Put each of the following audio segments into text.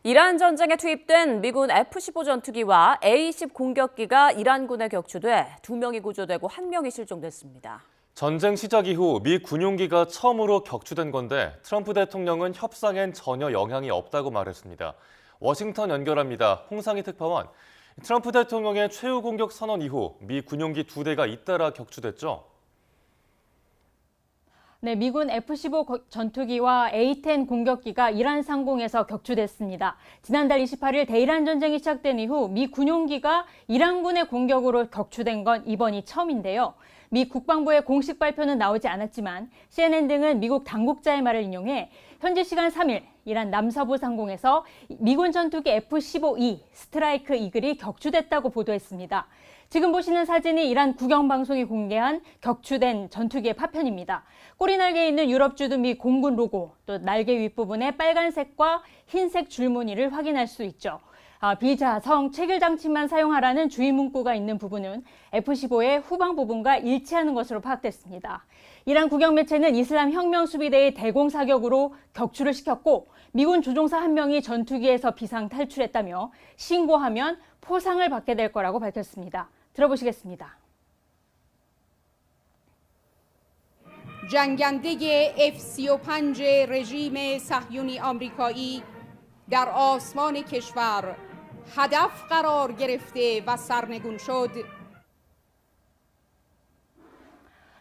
이란 전쟁에 투입된 미군 F-15 전투기와 A-10 공격기가 이란군에 격추돼 2명이 구조되고 1명이 실종됐습니다. 전쟁 시작 이후 미 군용기가 처음으로 격추된 건데 트럼프 대통령은 협상엔 전혀 영향이 없다고 말했습니다. 워싱턴 연결합니다. 홍상희 특파원. 트럼프 대통령의 최후 공격 선언 이후 미 군용기 2대가 잇따라 격추됐죠? 네, 미군 F-15 전투기와 A-10 공격기가 이란 상공에서 격추됐습니다. 지난달 28일 대이란 전쟁이 시작된 이후 미 군용기가 이란군의 공격으로 격추된 건 이번이 처음인데요. 미 국방부의 공식 발표는 나오지 않았지만 CNN 등은 미국 당국자의 말을 인용해 현지 시간 3일 이란 남서부 상공에서 미군 전투기 F-15E 스트라이크 이글이 격추됐다고 보도했습니다. 지금 보시는 사진이 이란 국영방송이 공개한 격추된 전투기의 파편입니다. 꼬리날개에 있는 유럽주도 미 공군 로고, 또 날개 윗부분에 빨간색과 흰색 줄무늬를 확인할 수 있죠. 비자성 체결 장치만 사용하라는 주의 문구가 있는 부분은 F-15의 후방 부분과 일치하는 것으로 파악됐습니다. 이란 국영 매체는 이슬람 혁명 수비대의 대공 사격으로 격추를 시켰고 미군 조종사 1명이 전투기에서 비상 탈출했다며 신고하면 포상을 받게 될 거라고 밝혔습니다. 들어보시겠습니다. جنگنده F-35 رژیم صهیونی آمریکایی در آسمان کشور هدف قرار گرفته و سرنگون شد.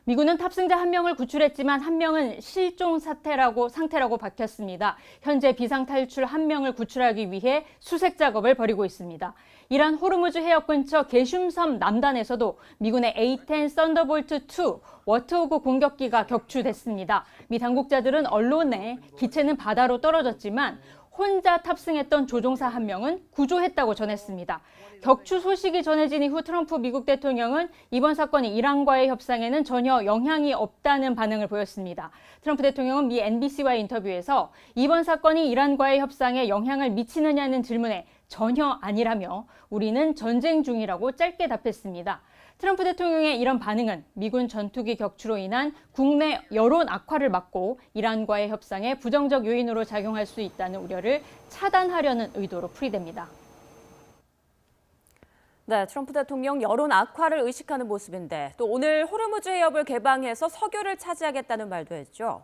미군은 탑승자 1명을 구출했지만 1명은 실종 상태라고 밝혔습니다. 현재 비상탈출 1명을 구출하기 위해 수색 작업을 벌이고 있습니다. 이란 호르무즈 해협 근처 게슘섬 남단에서도 미군의 A-10 썬더볼트-2 워트호그 공격기가 격추됐습니다. 미 당국자들은 언론에 기체는 바다로 떨어졌지만 혼자 탑승했던 조종사 1명은 구조했다고 전했습니다. 격추 소식이 전해진 이후 트럼프 미국 대통령은 이번 사건이 이란과의 협상에는 전혀 영향이 없다는 반응을 보였습니다. 트럼프 대통령은 미 NBC와의 인터뷰에서 이번 사건이 이란과의 협상에 영향을 미치느냐는 질문에 전혀 아니라며 우리는 전쟁 중이라고 짧게 답했습니다. 트럼프 대통령의 이런 반응은 미군 전투기 격추로 인한 국내 여론 악화를 막고 이란과의 협상에 부정적 요인으로 작용할 수 있다는 우려를 차단하려는 의도로 풀이됩니다. 네, 트럼프 대통령 여론 악화를 의식하는 모습인데 또 오늘 호르무즈 해협을 개방해서 석유를 차지하겠다는 말도 했죠.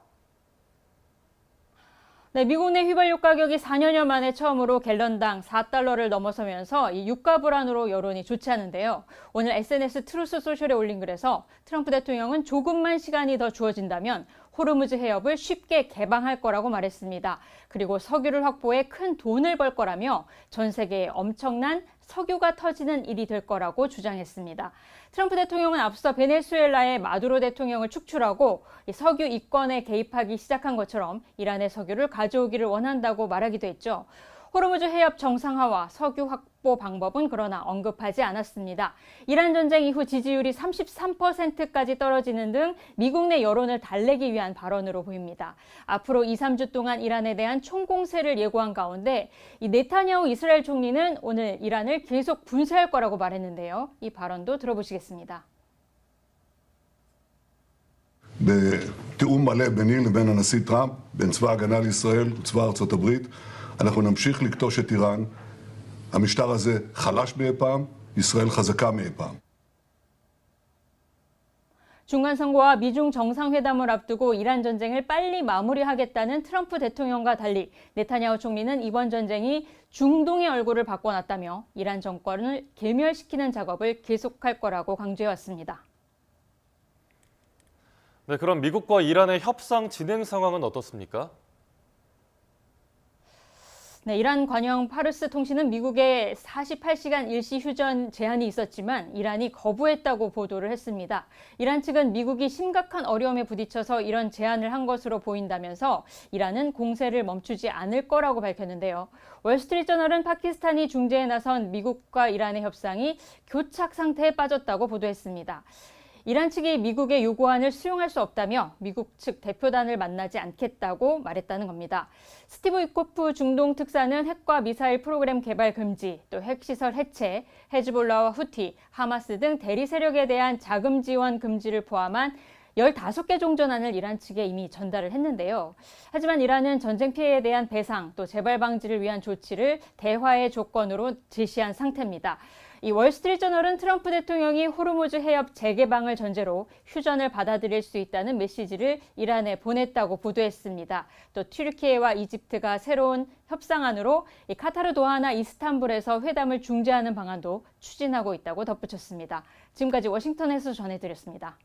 네, 미국 내 휘발유 가격이 4년여 만에 처음으로 갤런당 4달러를 넘어서면서 이 유가 불안으로 여론이 좋지 않은데요. 오늘 SNS 트루스 소셜에 올린 글에서 트럼프 대통령은 조금만 시간이 더 주어진다면 호르무즈 해협을 쉽게 개방할 거라고 말했습니다. 그리고 석유를 확보해 큰 돈을 벌 거라며 전 세계에 엄청난 석유가 터지는 일이 될 거라고 주장했습니다. 트럼프 대통령은 앞서 베네수엘라의 마두로 대통령을 축출하고 석유 이권에 개입하기 시작한 것처럼 이란의 석유를 가져오기를 원한다고 말하기도 했죠. 호르무즈 해협 정상화와 석유 확보 방법은 그러나 언급하지 않았습니다. 이란 전쟁 이후 지지율이 33%까지 떨어지는 등 미국 내 여론을 달래기 위한 발언으로 보입니다. 앞으로 2, 3주 동안 이란에 대한 총공세를 예고한 가운데 이 네타냐후 이스라엘 총리는 오늘 이란을 계속 군사할 거라고 말했는데요. 이 발언도 들어보시겠습니다. בתיאום מלא ביני לבין הנשיא טראמפ, בין צבא ההגנה לישראל וצבא ארצות הברית, אנחנו נמשיך לכתוש את איראן. המשטר הזה חלש מאי פעם, ישראל חזקה מאי פעם. 중간선거와 미중 정상회담을 앞두고 이란 전쟁을 빨리 마무리하겠다는 트럼프 대통령과 달리 네타냐후 총리는 이번 전쟁이 중동의 얼굴을 바꿔놨다며 이란 정권을 괴멸시키는 작업을 계속할 거라고 강조해왔습니다. 네, 그럼 미국과 이란의 협상 진행 상황은 어떻습니까? 네, 이란 관영 파르스 통신은 미국의 48시간 일시 휴전 제한이 있었지만 이란이 거부했다고 보도를 했습니다. 이란 측은 미국이 심각한 어려움에 부딪혀서 이런 제안을 한 것으로 보인다면서 이란은 공세를 멈추지 않을 거라고 밝혔는데요. 월스트리트저널은 파키스탄이 중재에 나선 미국과 이란의 협상이 교착 상태에 빠졌다고 보도했습니다. 이란 측이 미국의 요구안을 수용할 수 없다며 미국 측 대표단을 만나지 않겠다고 말했다는 겁니다. 스티브 위코프 중동 특사는 핵과 미사일 프로그램 개발 금지, 또 핵시설 해체, 헤즈볼라와 후티, 하마스 등 대리 세력에 대한 자금 지원 금지를 포함한 15개 종전안을 이란 측에 이미 전달을 했는데요. 하지만 이란은 전쟁 피해에 대한 배상 또 재발 방지를 위한 조치를 대화의 조건으로 제시한 상태입니다. 이 월스트리트저널은 트럼프 대통령이 호르무즈 해협 재개방을 전제로 휴전을 받아들일 수 있다는 메시지를 이란에 보냈다고 보도했습니다. 또 튀르키예와 이집트가 새로운 협상안으로 이 카타르 도하나 이스탄불에서 회담을 중재하는 방안도 추진하고 있다고 덧붙였습니다. 지금까지 워싱턴에서 전해드렸습니다.